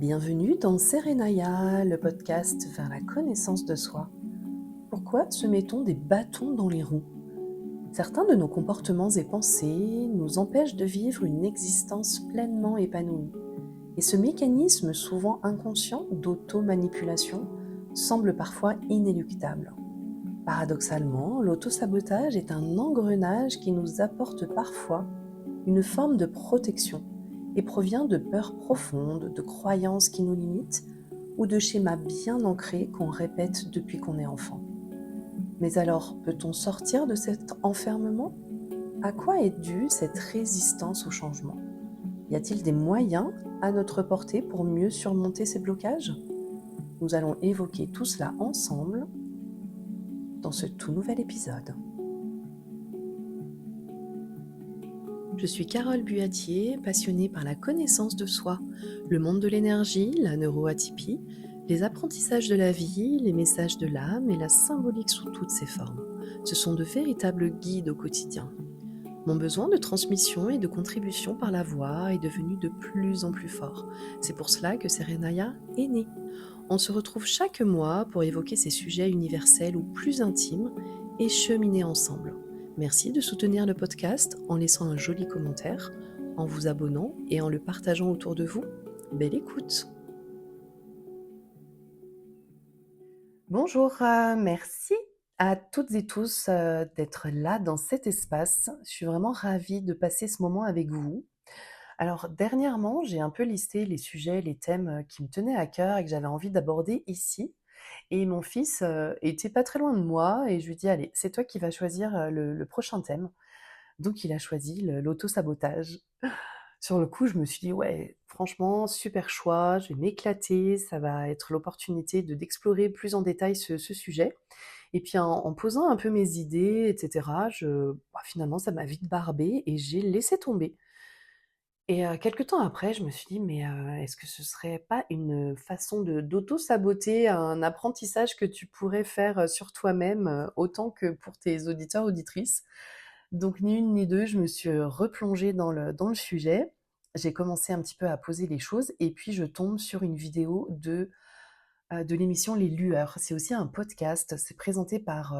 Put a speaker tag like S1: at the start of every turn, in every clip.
S1: Bienvenue dans Serenaya, le podcast vers la connaissance de soi. Pourquoi se met-on des bâtons dans les roues? Certains de nos comportements et pensées nous empêchent de vivre une existence pleinement épanouie. Et ce mécanisme, souvent inconscient d'auto-manipulation, semble parfois inéluctable. Paradoxalement, l'auto-sabotage est un engrenage qui nous apporte parfois une forme de protection et provient de peurs profondes, de croyances qui nous limitent ou de schémas bien ancrés qu'on répète depuis qu'on est enfant. Mais alors, peut-on sortir de cet enfermement? À quoi est due cette résistance au changement? Y a-t-il des moyens à notre portée pour mieux surmonter ces blocages? Nous allons évoquer tout cela ensemble dans ce tout nouvel épisode. Je suis Carole Buatier, passionnée par la connaissance de soi, le monde de l'énergie, la neuroatypie, les apprentissages de la vie, les messages de l'âme et la symbolique sous toutes ses formes. Ce sont de véritables guides au quotidien. Mon besoin de transmission et de contribution par la voix est devenu de plus en plus fort. C'est pour cela que Serenaya est née. On se retrouve chaque mois pour évoquer ces sujets universels ou plus intimes et cheminer ensemble. Merci de soutenir le podcast en laissant un joli commentaire, en vous abonnant et en le partageant autour de vous. Belle écoute! Bonjour, merci à toutes et tous d'être là dans cet espace. Je suis vraiment ravie de passer ce moment avec vous. Alors dernièrement, j'ai un peu listé les sujets, les thèmes qui me tenaient à cœur et que j'avais envie d'aborder ici. Et mon fils était pas très loin de moi et je lui dis: «Allez, c'est toi qui vas choisir le prochain thème». Donc il a choisi l'auto-sabotage. Sur le coup, je me suis dit: «Ouais, franchement, super choix, je vais m'éclater, ça va être l'opportunité d'explorer plus en détail ce sujet». Et puis en posant un peu mes idées et cetera, finalement ça m'a vite barbée et j'ai laissé tomber. Et quelque temps après, je me suis dit: «Mais est-ce que ce serait pas une façon d'auto-saboter un apprentissage que tu pourrais faire, sur toi-même, autant que pour tes auditeurs, auditrices?» Donc ni une ni deux, je me suis, replongée dans le sujet. J'ai commencé un petit peu à poser les choses et puis je tombe sur une vidéo de l'émission Les Lueurs. C'est aussi un podcast, c'est présenté par,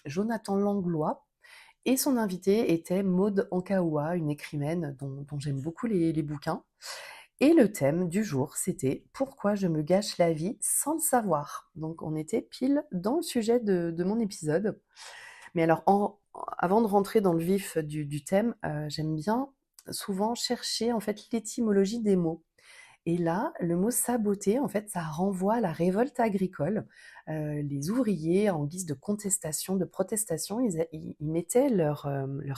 S1: Jonathan Langlois et son invitée était Maud Ankaoua, une écrivaine dont j'aime beaucoup les bouquins. Et le thème du jour, c'était «Pourquoi je me gâche la vie sans le savoir?» Donc on était pile dans le sujet de mon épisode. Mais alors avant de rentrer dans le vif du thème, j'aime bien souvent chercher en fait l'étymologie des mots. Et là, le mot saboter, en fait, ça renvoie à la révolte agricole. Les ouvriers, en guise de contestation, de protestation, ils mettaient leurs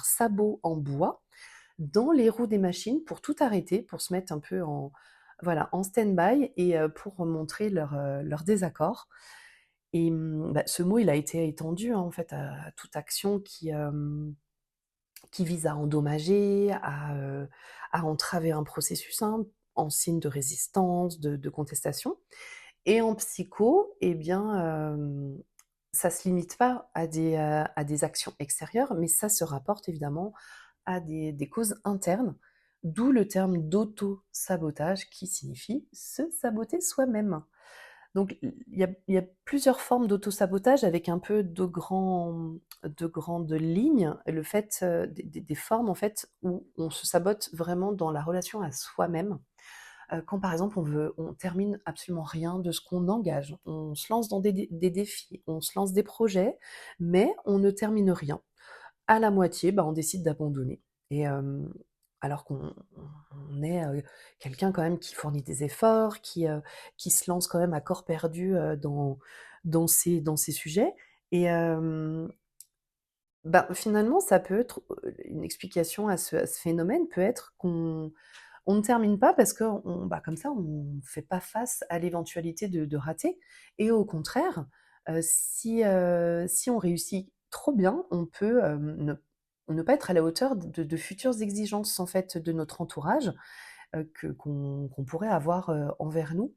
S1: sabots en bois dans les roues des machines pour tout arrêter, pour se mettre un peu en stand-by et pour montrer leur désaccord. Et ce mot, il a été étendu, hein, en fait, à toute action qui vise à endommager, à entraver un processus, hein, en signe de résistance, de contestation. Et en psycho, eh bien, ça se limite pas à des actions extérieures, mais ça se rapporte évidemment à des causes internes, d'où le terme d'auto-sabotage qui signifie se saboter soi-même. Donc il y a plusieurs formes d'auto-sabotage avec un peu de grandes lignes. Le fait, des formes en fait où on se sabote vraiment dans la relation à soi-même. Quand par exemple on termine absolument rien de ce qu'on engage. On se lance dans des défis, on se lance des projets, mais on ne termine rien. À la moitié, on décide d'abandonner et alors qu'on est, quelqu'un quand même qui fournit des efforts, qui se lance quand même à corps perdu, dans ces sujets et finalement ça peut être, une explication à ce phénomène peut être qu'on ne termine pas parce qu'on comme ça on fait pas face à l'éventualité de rater et au contraire, si on réussit trop bien, on peut, ne pas être à la hauteur de futures exigences en fait de notre entourage, qu'on pourrait avoir, envers nous.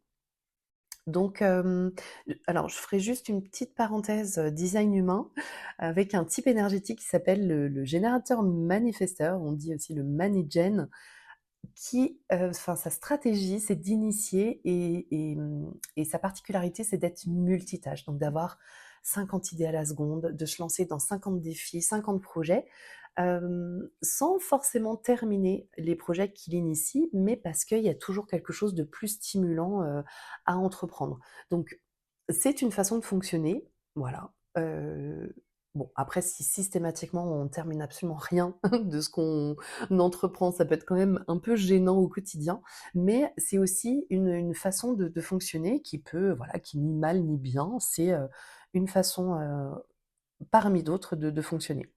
S1: Donc alors je ferai juste une petite parenthèse, design humain, avec un type énergétique qui s'appelle le générateur manifesteur, on dit aussi le manigen. enfin sa stratégie, c'est d'initier et sa particularité, c'est d'être multitâche, donc d'avoir 50 idées à la seconde, de se lancer dans 50 défis, 50 projets, sans forcément terminer les projets qu'il initie, mais parce qu'il y a toujours quelque chose de plus stimulant, à entreprendre. Donc c'est une façon de fonctionner, voilà, bon après si systématiquement on termine absolument rien de ce qu'on entreprend, ça peut être quand même un peu gênant au quotidien, mais c'est aussi une façon de fonctionner qui peut, voilà, qui ni mal ni bien, c'est, une façon, parmi d'autres de fonctionner.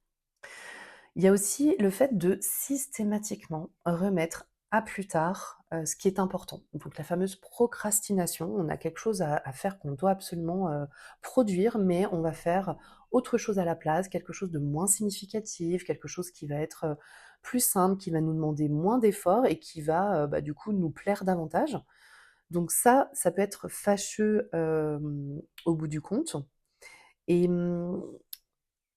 S1: Il y a aussi le fait de systématiquement remettre à plus tard, ce qui est important. Donc la fameuse procrastination, on a quelque chose à faire qu'on doit absolument, produire, mais on va faire autre chose à la place, quelque chose de moins significatif, quelque chose qui va être, plus simple, qui va nous demander moins d'efforts et qui va, bah, du coup nous plaire davantage. Donc ça peut être fâcheux, au bout du compte et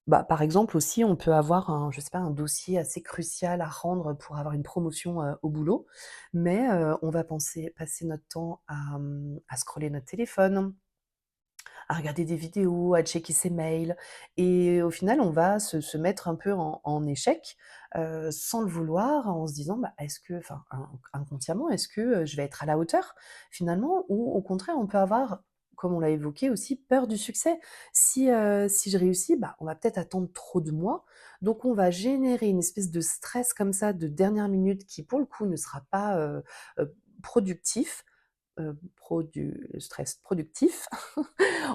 S1: bah, par exemple aussi, on peut avoir un je sais pas, un dossier assez crucial à rendre pour avoir une promotion, au boulot, mais on va passer notre temps à scroller notre téléphone, à regarder des vidéos, à checker ses mails et au final, on va se mettre un peu en échec, sans le vouloir, en se disant: «Bah, est-ce que» enfin, inconsciemment, «Est-ce que, je vais être à la hauteur?» finalement ou au contraire, on peut avoir, comme on l'a évoqué aussi, peur du succès. Si je réussis, bah, on va peut-être attendre trop de moi, donc on va générer une espèce de stress comme ça de dernière minute qui, pour le coup, ne sera pas, productif, le stress productif.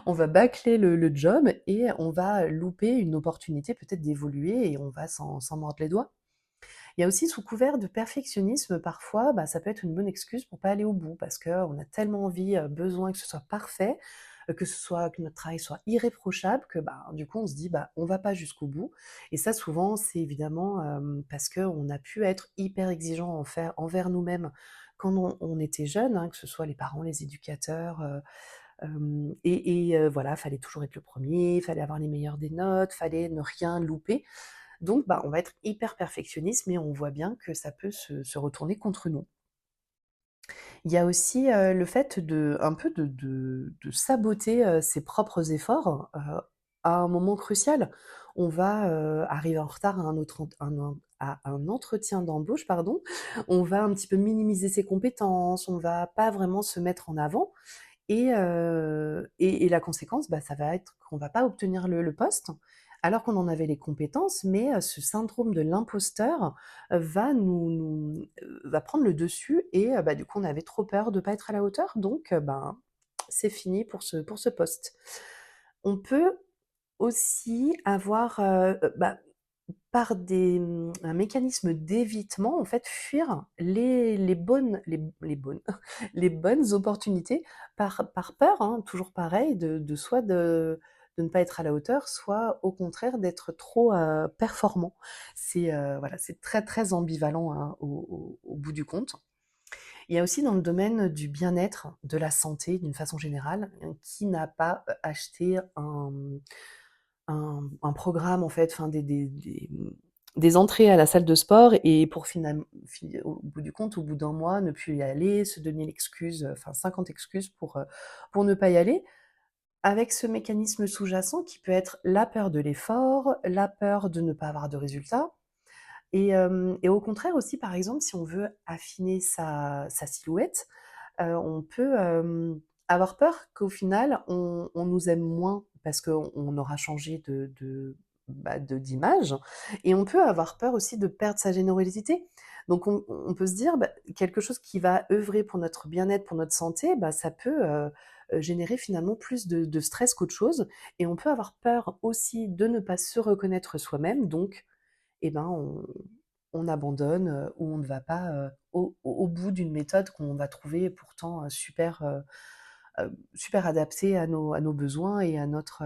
S1: On va bâcler le job et on va louper une opportunité peut-être d'évoluer et on va s'en mordre les doigts. Il y a aussi sous couvert de perfectionnisme, parfois, bah, ça peut être une bonne excuse pour pas aller au bout parce qu'on a tellement envie, besoin que ce soit parfait, que notre travail soit irréprochable que, bah, du coup, on se dit: «Bah, on va pas jusqu'au bout» et ça, souvent, c'est évidemment, parce qu'on a pu être hyper exigeant envers nous-mêmes quand on était jeunes, hein, que ce soit les parents, les éducateurs, voilà, fallait toujours être le premier, fallait avoir les meilleures des notes, fallait ne rien louper. Donc, bah, on va être hyper perfectionniste, mais on voit bien que ça peut se retourner contre nous. Il y a aussi, le fait de un peu de saboter, ses propres efforts, à un moment crucial. On va, arriver en retard à un entretien d'embauche, pardon. On va un petit peu minimiser ses compétences, on va pas vraiment se mettre en avant et la conséquence, bah, ça va être qu'on va pas obtenir le poste, alors qu'on en avait les compétences, mais ce syndrome de l'imposteur, va prendre le dessus et bah, du coup, on avait trop peur de pas être à la hauteur, donc ben, c'est fini pour ce poste. On peut aussi avoir, bah, par un mécanisme d'évitement, en fait, fuir les bonnes les bonnes opportunités par peur, hein, toujours pareil, de soit de ne pas être à la hauteur, soit au contraire d'être trop, performant. Voilà, c'est très, très ambivalent, hein, au bout du compte. Il y a aussi dans le domaine du bien-être, de la santé d'une façon générale, qui n'a pas, acheté un programme en fait, enfin des entrées à la salle de sport et pour au bout du compte, au bout d'un mois, ne plus y aller, se donner l'excuse, enfin 50 excuses pour ne pas y aller. Avec ce mécanisme sous-jacent qui peut être la peur de l'effort, la peur de ne pas avoir de résultats et au contraire aussi, par exemple, si on veut affiner sa silhouette, on peut, avoir peur qu'au final on nous aime moins parce qu'on aura changé d'image et on peut avoir peur aussi de perdre sa générosité. Donc on peut se dire, bah, quelque chose qui va œuvrer pour notre bien-être, pour notre santé, bah, ça peut, générer finalement plus de stress qu'autre chose et on peut avoir peur aussi de ne pas se reconnaître soi-même donc eh ben, on abandonne, ou on ne va pas, au bout d'une méthode qu'on va trouver pourtant, super adaptée à nos besoins et à notre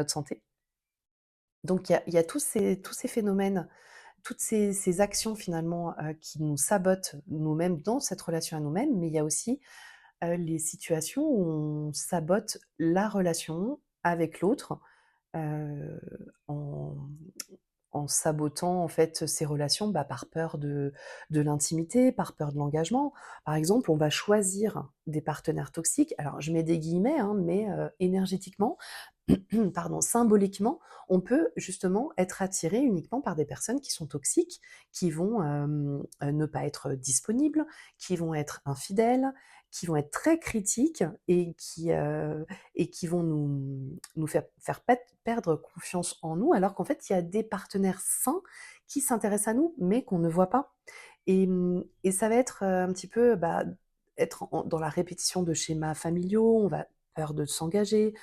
S1: santé. Donc il y a tous ces phénomènes, toutes ces actions finalement, qui nous sabotent nous-mêmes dans cette relation à nous-mêmes, mais il y a aussi, les situations où on sabote la relation avec l'autre, heu, en en sabotant en fait ces relations, bah, par peur de l'intimité, par peur de l'engagement. Par exemple, on va choisir des partenaires toxiques, alors je mets des guillemets, hein, mais énergétiquement, pardon, symboliquement, on peut justement être attiré uniquement par des personnes qui sont toxiques, qui vont ne pas être disponibles, qui vont être infidèles, qui vont être très critiques et qui vont nous faire perdre confiance en nous, alors qu'en fait, il y a des partenaires sains qui s'intéressent à nous, mais qu'on ne voit pas. Et ça va être un petit peu bah, être dans la répétition de schémas familiaux, on va peur de s'engager,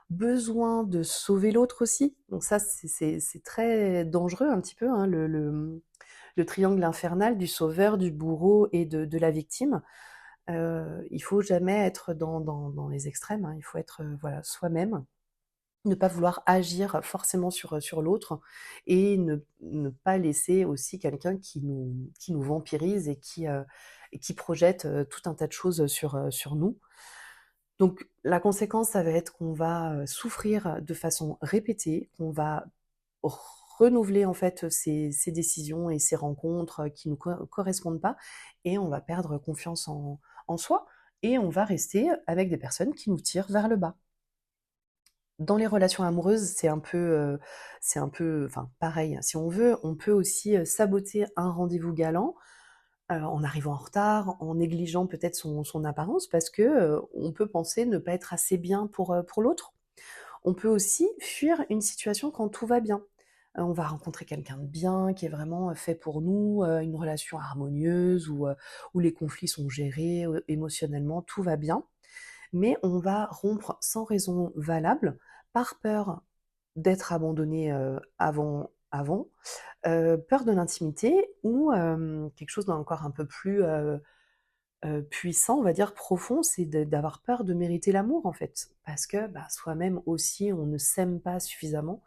S1: besoin de sauver l'autre aussi. Donc ça, c'est très dangereux un petit peu, hein, le triangle infernal du sauveur, du bourreau et de la victime. Il faut jamais être dans les extrêmes, hein. Il faut être voilà, soi-même, ne pas vouloir agir forcément sur l'autre et ne pas laisser aussi quelqu'un qui nous vampirise et qui projette tout un tas de choses sur nous. Donc la conséquence, ça va être qu'on va, souffrir de façon répétée, qu'on va renouveler en fait ces décisions et ces rencontres qui nous correspondent pas et on va perdre confiance en soi et on va rester avec des personnes qui nous tirent vers le bas. Dans les relations amoureuses, c'est un peu enfin pareil, si on veut, on peut aussi, saboter un rendez-vous galant, en arrivant en retard, en négligeant peut-être son apparence parce que, on peut penser ne pas être assez bien pour l'autre. On peut aussi fuir une situation quand tout va bien. On va rencontrer quelqu'un de bien, qui est vraiment, fait pour nous, une relation harmonieuse où les conflits sont gérés, émotionnellement, tout va bien. Mais on va rompre sans raison valable, par peur d'être abandonné, peur de l'intimité ou quelque chose d'encore un peu plus, puissant, on va dire profond, c'est d'avoir peur de mériter l'amour, en fait. Parce que, bah, soi-même aussi, on ne s'aime pas suffisamment.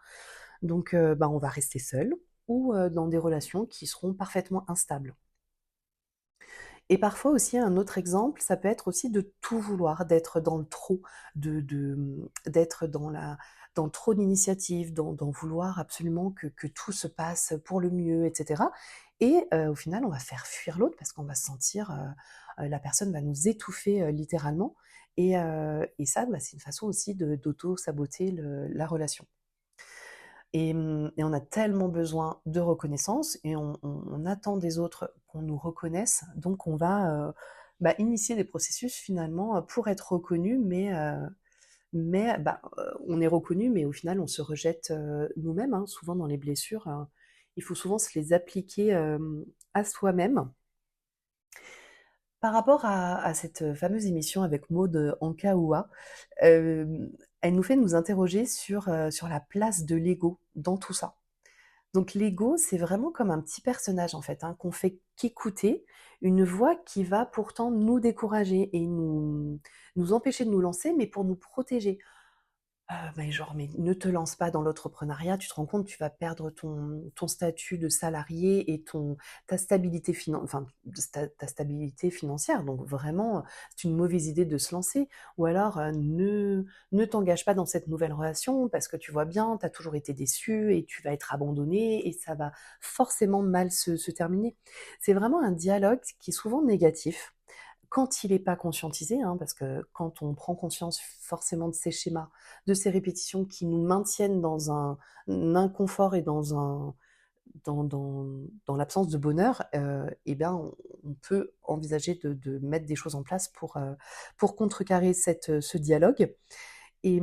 S1: Donc bah, on va rester seul ou dans des relations qui seront parfaitement instables. Et parfois aussi, un autre exemple, ça peut être aussi de tout vouloir, d'être dans le trop, d'être dans trop d'initiatives, dans vouloir absolument que tout se passe pour le mieux, et cetera. Et au final, on va faire fuir l'autre parce qu'on va se sentir, la personne va nous étouffer, littéralement et ça, bah, c'est une façon aussi de d'auto-saboter la relation. Et on a tellement besoin de reconnaissance et on attend des autres qu'on nous reconnaisse, donc on va, bah, initier des processus finalement, pour être reconnu, mais bah, on est reconnu, mais au final on se rejette, nous-mêmes, hein. Souvent dans les blessures, il faut souvent se les appliquer, à soi-même. Par rapport à cette fameuse émission avec Maud Anka-Oua, elle nous fait nous interroger sur la place de l'ego dans tout ça. Donc l'ego, c'est vraiment comme un petit personnage en fait, hein, qu'on fait qu'écouter, une voix qui va pourtant nous décourager et nous empêcher de nous lancer, mais pour nous protéger. Mais genre, mais ne te lance pas dans l'entrepreneuriat, tu te rends compte, tu vas perdre ton statut de salarié et ta stabilité enfin, ta stabilité financière. Donc vraiment, c'est une mauvaise idée de se lancer. Ou alors, ne t'engage pas dans cette nouvelle relation parce que tu vois bien, tu as toujours été déçu et tu vas être abandonné et ça va forcément mal se terminer. C'est vraiment un dialogue qui est souvent négatif quand il n'est pas conscientisé, hein, parce que quand on prend conscience forcément de ces schémas, de ces répétitions qui nous maintiennent dans un inconfort et dans l'absence de bonheur, et bien, on peut envisager de mettre des choses en place pour contrecarrer ce dialogue et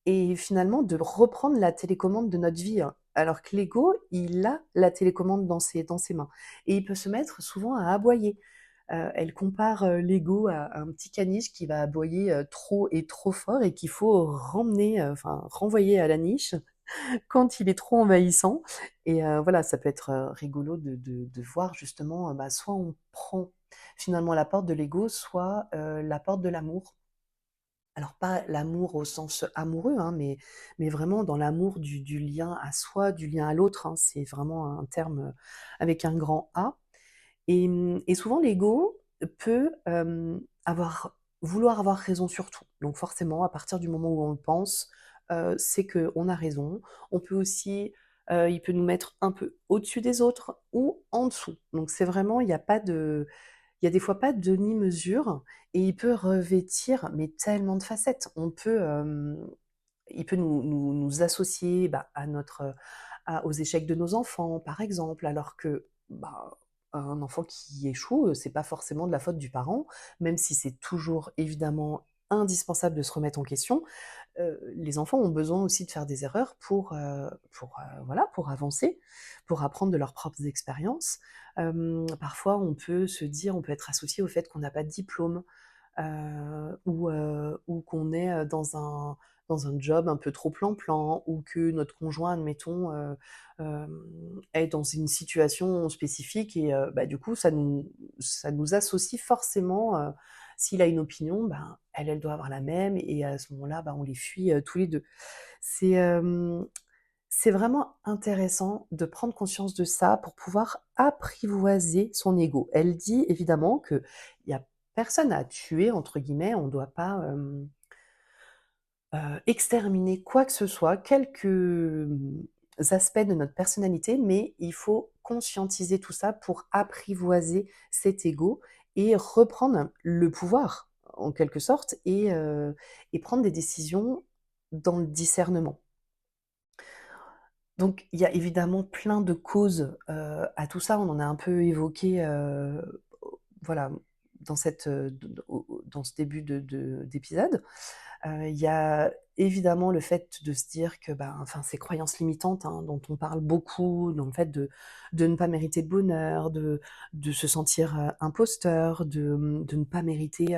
S1: et finalement de reprendre la télécommande de notre vie, hein. Alors que l'ego, il a la télécommande dans ses mains et il peut se mettre souvent à aboyer. Elle compare, l'ego à un petit caniche qui va aboyer, trop et trop fort et qu'il faut remmener, enfin renvoyer à la niche quand il est trop envahissant et voilà, ça peut être, rigolo de voir justement, bah, soit on prend finalement la porte de l'ego, soit, la porte de l'amour. Alors pas l'amour au sens amoureux, hein, mais vraiment dans l'amour du lien à soi, du lien à l'autre, hein. C'est vraiment un terme, avec un grand A et souvent l'ego peut, vouloir avoir raison sur tout. Donc forcément, à partir du moment où on le pense, c'est qu'on a raison. On peut aussi, il peut nous mettre un peu au-dessus des autres ou en dessous. Donc c'est vraiment il y a des fois pas de demi-mesure et il peut revêtir, mais tellement de facettes. Il peut nous associer, bah, aux échecs de nos enfants, par exemple, alors que, bah, un enfant qui échoue, c'est pas forcément de la faute du parent, même si c'est toujours évidemment indispensable de se remettre en question. Les enfants ont besoin aussi de faire des erreurs voilà, pour avancer, pour apprendre de leurs propres expériences. Parfois on peut être associé au fait qu'on n'a pas de diplôme, ou qu'on est, dans un job un peu trop plan-plan, ou que notre conjoint, admettons, est dans une situation spécifique et bah, du coup, ça nous associe forcément, s'il a une opinion, ben, elle doit avoir la même et à ce moment-là, bah, on les fuit, tous les 2. C'est, hem, c'est vraiment intéressant de prendre conscience de ça pour pouvoir apprivoiser son ego. Elle dit évidemment qu'il y a personne à «tuer» entre guillemets, on ne doit pas, exterminer quoi que ce soit, quelques, aspects de notre personnalité, mais il faut conscientiser tout ça pour apprivoiser cet ego et reprendre le pouvoir, en quelque sorte et prendre des décisions dans le discernement. Donc il y a évidemment plein de causes, à tout ça. On en a un peu évoqué, voilà, dans dans ce début d'épisode. Il y a évidemment le fait de se dire que, ben, enfin, ces croyances limitantes, hein, dont on parle beaucoup, dans le fait de ne pas mériter de bonheur, de se sentir, imposteur, de ne pas mériter,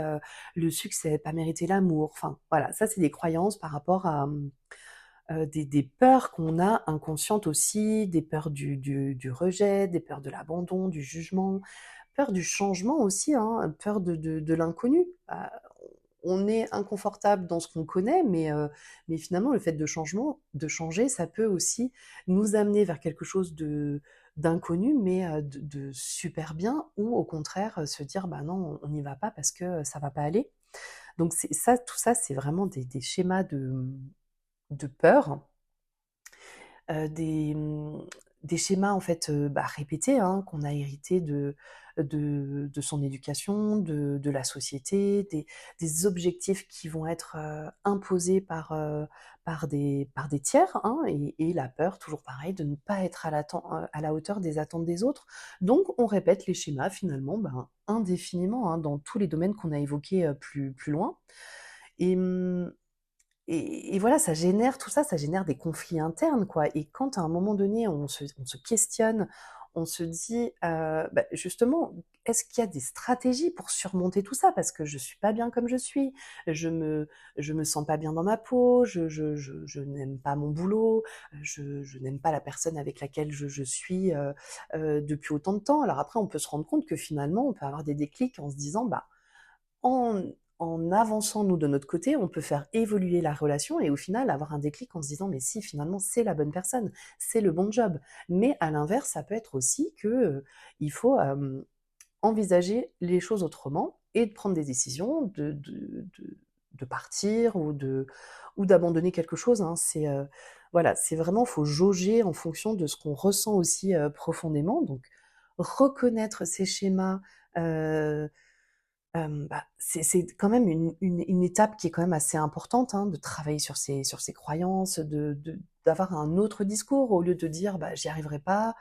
S1: le succès, pas mériter l'amour. Enfin, voilà, ça, c'est des croyances par rapport à, des peurs qu'on a inconscientes aussi, des peurs du rejet, des peurs de l'abandon, du jugement, peur du changement aussi, hein, peur de l'inconnu. On est inconfortable dans ce qu'on connaît, mais finalement le fait de changer, ça peut aussi nous amener vers quelque chose d'inconnu, mais de super bien, ou au contraire, se dire: «Bah non, on n'y va pas parce que ça va pas aller». Donc c'est ça, tout ça, c'est vraiment des schémas de peur, heu, des, mmh, des schémas en fait, bah, répétés, hein, qu'on a hérités de son éducation, de la société, des objectifs qui vont être, imposés par des tiers, hein, et la peur, toujours pareil, de ne pas être à la hauteur des attentes des autres. Donc on répète les schémas finalement, ben, indéfiniment, hein, dans tous les domaines qu'on a évoqués, plus loin et mmh et voilà, ça génère tout ça, ça génère des conflits internes, quoi. Et quand à un moment donné, on se questionne, on se dit, bah, justement, est-ce qu'il y a des stratégies pour surmonter tout ça? Parce que je suis pas bien comme je suis, je me je me sens pas bien dans ma peau, je n'aime pas mon boulot, je n'aime pas la personne avec laquelle je suis, depuis autant de temps. Alors après, on peut se rendre compte que finalement, on peut avoir des déclics en se disant: «Bah, en en avançant nous de notre côté, on peut faire évoluer la relation et au final avoir un déclic en se disant: «Mais si finalement c'est la bonne personne, c'est le bon job». Mais à l'inverse, ça peut être aussi que, il faut, envisager les choses autrement et de prendre des décisions de partir ou d'abandonner quelque chose, hein. Voilà, c'est vraiment, faut jauger en fonction de ce qu'on ressent aussi, profondément. Donc reconnaître ces schémas, heu bah, c'est quand même une étape qui est quand même assez importante, hein, de travailler sur ses croyances, d'avoir un autre discours au lieu de dire: «Bah, j'y arriverai pas»,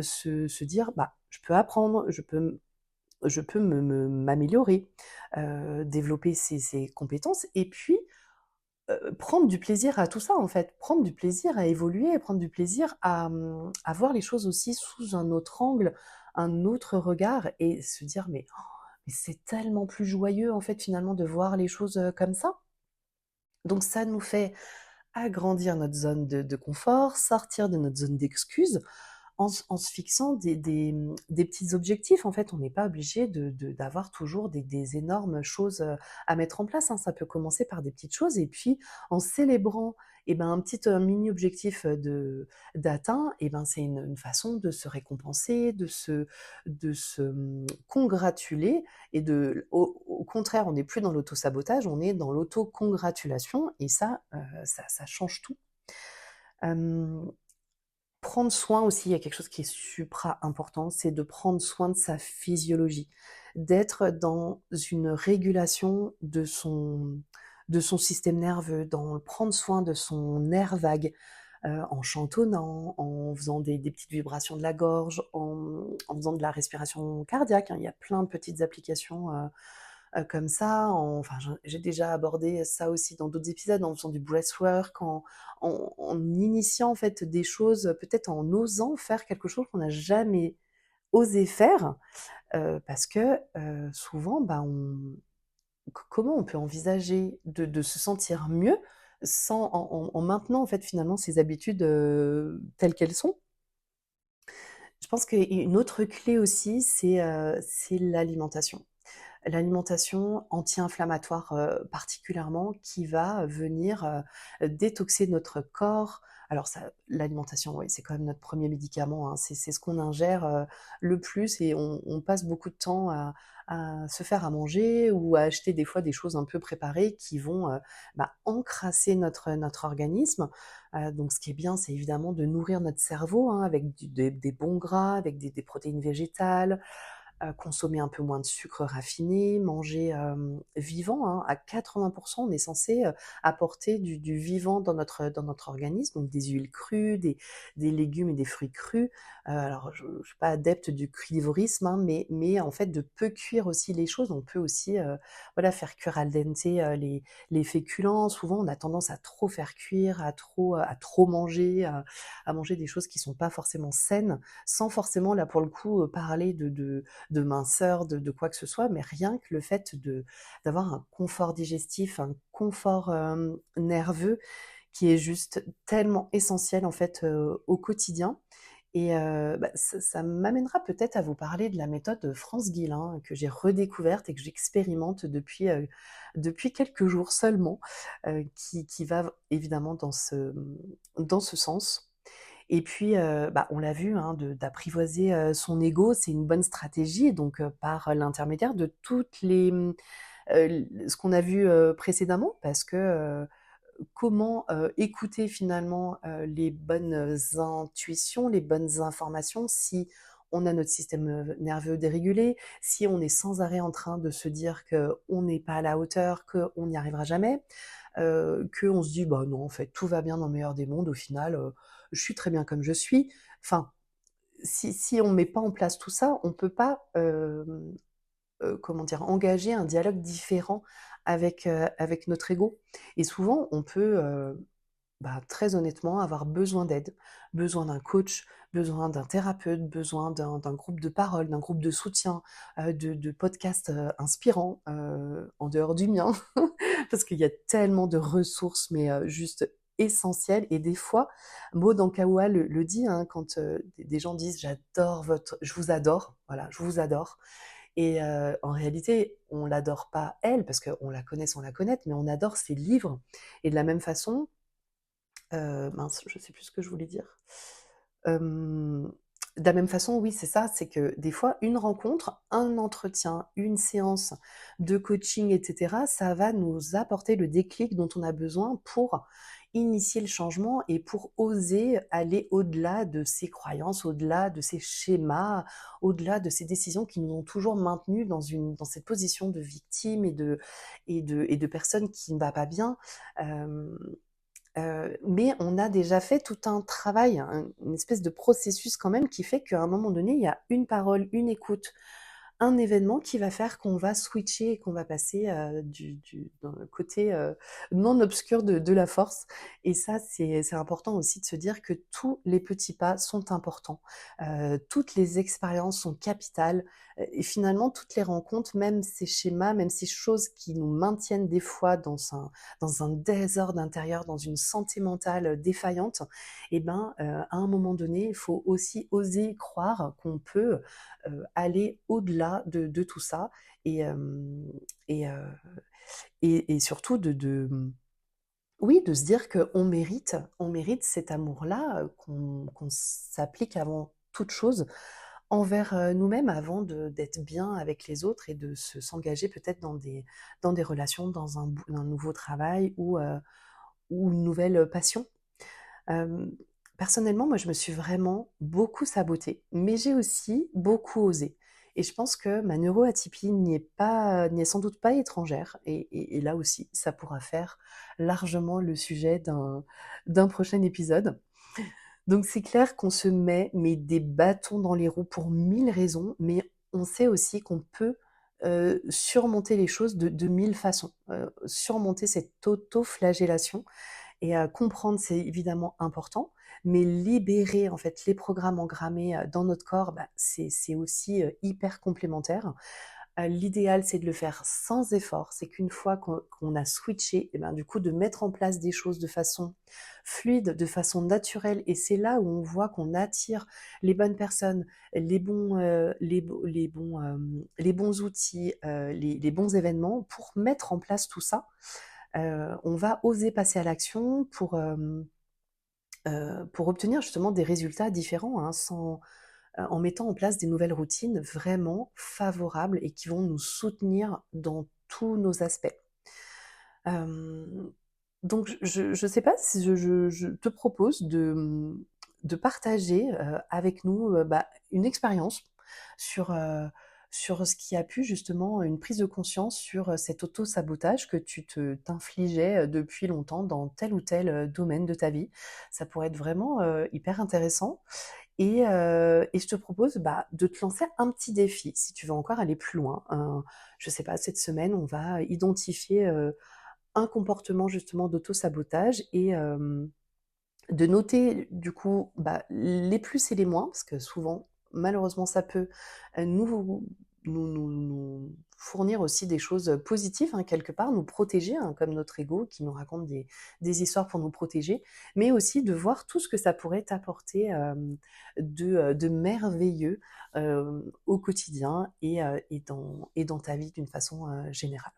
S1: se dire: «Bah, je peux apprendre, je peux m'améliorer», développer ses compétences et puis, prendre du plaisir à tout ça, en fait. Prendre du plaisir à évoluer, prendre du plaisir à voir les choses aussi sous un autre angle, un autre regard et se dire: mais c'est tellement plus joyeux, en fait, finalement, de voir les choses, comme ça. Donc ça nous fait agrandir notre zone de confort, sortir de notre zone d'excuse, en se fixant des petits objectifs. En fait, on n'est pas obligé d'avoir toujours des énormes choses, à mettre en place, hein. Ça peut commencer par des petites choses et puis en célébrant et ben, un petit, mini objectif, d'atteint et ben, c'est une façon de se récompenser, de se, congratuler et au contraire, on n'est plus dans l'auto-sabotage, on est dans l'auto-congratulation et ça change tout. Hem prendre soin aussi, il y a quelque chose qui est supra important, c'est de prendre soin de sa physiologie, d'être dans une régulation de son système nerveux, dans prendre soin de son nerf vague, en chantonnant, en faisant des petites vibrations de la gorge, en faisant de la respiration cardiaque, hein. Il y a plein de petites applications, comme ça, enfin j'ai déjà abordé ça aussi dans d'autres épisodes, en faisant du breathwork, en initiant en fait des choses, peut-être en osant faire quelque chose qu'on n'a jamais osé faire, parce que, souvent, bah, comment on peut envisager de se sentir mieux sans en maintenant en fait finalement ses habitudes, telles qu'elles sont? Je pense qu'une autre clé aussi, c'est l'alimentation. L'alimentation anti-inflammatoire, particulièrement, qui va venir, détoxer notre corps. Alors ça, l'alimentation, oui, c'est quand même notre premier médicament, hein. C'est ce qu'on ingère, le plus, et on passe beaucoup de temps à se faire à manger ou à acheter des fois des choses un peu préparées qui vont, bah, encrasser notre organisme. Donc ce qui est bien, c'est évidemment de nourrir notre cerveau, hein, avec des bons gras, avec des protéines végétales, consommer un peu moins de sucre raffiné, manger, vivant, hein. À 80 on est censé, apporter du vivant dans notre organisme, donc des huiles crues, des légumes et des fruits crus. Alors je suis pas adepte du crudivorisme, hein, mais en fait de peu cuire aussi les choses. On peut aussi, voilà, faire cuire al dente, les féculents. Souvent on a tendance à trop faire cuire, à trop manger, à manger des choses qui sont pas forcément saines, sans forcément là pour le coup, parler de minceur, de quoi que ce soit, mais rien que le fait d'avoir un confort digestif, un confort, nerveux qui est juste tellement essentiel en fait, au quotidien. Et bah, ça m'amènera peut-être à vous parler de la méthode France Guillain que j'ai redécouverte et que j'expérimente depuis quelques jours seulement, qui va évidemment dans ce sens. Et puis, bah, on l'a vu, hein, d'apprivoiser, son ego, c'est une bonne stratégie, donc par l'intermédiaire de toutes les, ce qu'on a vu, précédemment, parce que, comment, écouter finalement, les bonnes intuitions, les bonnes informations si on a notre système, nerveux dérégulé, si on est sans arrêt en train de se dire qu'on n'est pas à la hauteur, qu'on n'y arrivera jamais, qu'on se dit: «Bah, non, en fait, tout va bien dans le meilleur des mondes, au final, je suis très bien comme je suis». Enfin, si on met pas en place tout ça, on peut pas, comment dire? Engager un dialogue différent avec notre ego, et souvent on peut, bah, très honnêtement, avoir besoin d'aide, besoin d'un coach, besoin d'un thérapeute, besoin d'un groupe de parole, d'un groupe de soutien, de podcasts, inspirants, en dehors du mien. Parce qu'il y a tellement de ressources, mais juste essentielles. Et des fois, Maud Ankaoua le dit, hein, quand, des gens disent: Je vous adore», voilà, «Je vous adore». Et en réalité, on l'adore pas elle, parce qu'on la connaît sans la connaître, mais on adore ses livres. Et de la même façon, mince, je sais plus ce que je voulais dire. Hem, de la même façon, oui, c'est ça, c'est que des fois, une rencontre, un entretien, une séance de coaching et cetera, ça va nous apporter le déclic dont on a besoin pour initier le changement et pour oser aller au-delà de ces croyances, au-delà de ces schémas, au-delà de ces décisions qui nous ont toujours maintenus dans cette position de victime et de personne qui ne va pas bien. Hem mais on a déjà fait tout un travail, une espèce de processus quand même qui fait qu'à un moment donné, il y a une parole, une écoute, un événement qui va faire qu'on va switcher et qu'on va passer, dans le côté, non obscur de la force. Et ça, c'est important aussi de se dire que tous les petits pas sont importants. Toutes les expériences sont capitales, et finalement toutes les rencontres, même ces schémas, même ces choses qui nous maintiennent des fois dans un désordre intérieur, dans une santé mentale, défaillante, et ben, à un moment donné, il faut aussi oser croire qu'on peut, aller au-delà de tout ça, et hem et heu et surtout oui, de se dire qu'on mérite cet amour-là, qu'on s'applique avant toute chose envers, nous-mêmes, avant d'être bien avec les autres, et de s'engager peut-être dans des relations, dans un nouveau travail ou une nouvelle passion. Hem Personnellement, moi, je me suis vraiment beaucoup sabotée, mais j'ai aussi beaucoup osé. Et je pense que ma neuroatypie n'y est sans doute pas étrangère. Et là aussi, ça pourra faire largement le sujet d'un prochain épisode. Donc c'est clair qu'on se met mais des bâtons dans les roues pour 1000 raisons, mais on sait aussi qu'on peut, surmonter les choses de 1000 façons. Surmonter cette auto-flagellation et comprendre, c'est évidemment important, mais libérer en fait les programmes engrammés, dans notre corps, bah, c'est aussi, hyper complémentaire. L'idéal, c'est de le faire sans effort. C'est qu'une fois qu'on a switché et ben, du coup, de mettre en place des choses de façon fluide, de façon naturelle et c'est là où on voit qu'on attire les bonnes personnes, les bons outils, les bons événements pour mettre en place tout ça. On va oser passer à l'action pour obtenir justement des résultats différents, hein, en mettant en place des nouvelles routines vraiment favorables et qui vont nous soutenir dans tous nos aspects. Hem, donc je sais pas si je te propose de partager, avec nous, bah, une expérience sur, sur ce qui a pu justement une prise de conscience sur, cet auto-sabotage que tu t'infligeais, depuis longtemps dans tel ou tel, domaine de ta vie. Ça pourrait être vraiment, hyper intéressant et je te propose, bah, de te lancer un petit défi si tu veux encore aller plus loin. Je sais pas, cette semaine, on va identifier, un comportement justement d'auto-sabotage et de noter du coup, bah, les plus et les moins, parce que souvent, malheureusement, ça peut, nous fournir aussi des choses, positives, hein, quelque part, nous protéger, hein, comme notre ego qui nous raconte des histoires pour nous protéger, mais aussi de voir tout ce que ça pourrait t'apporter, de merveilleux, au quotidien et dans ta vie d'une façon, générale.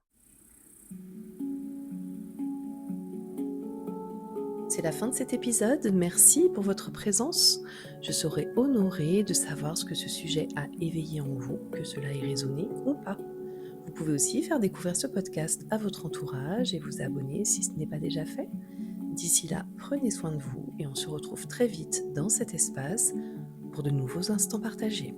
S1: C'est la fin de cet épisode. Merci pour votre présence. Je serai honorée de savoir ce que ce sujet a éveillé en vous, que cela ait résonné ou pas. Vous pouvez aussi faire découvrir ce podcast à votre entourage et vous abonner si ce n'est pas déjà fait. D'ici là, prenez soin de vous et on se retrouve très vite dans cet espace pour de nouveaux instants partagés.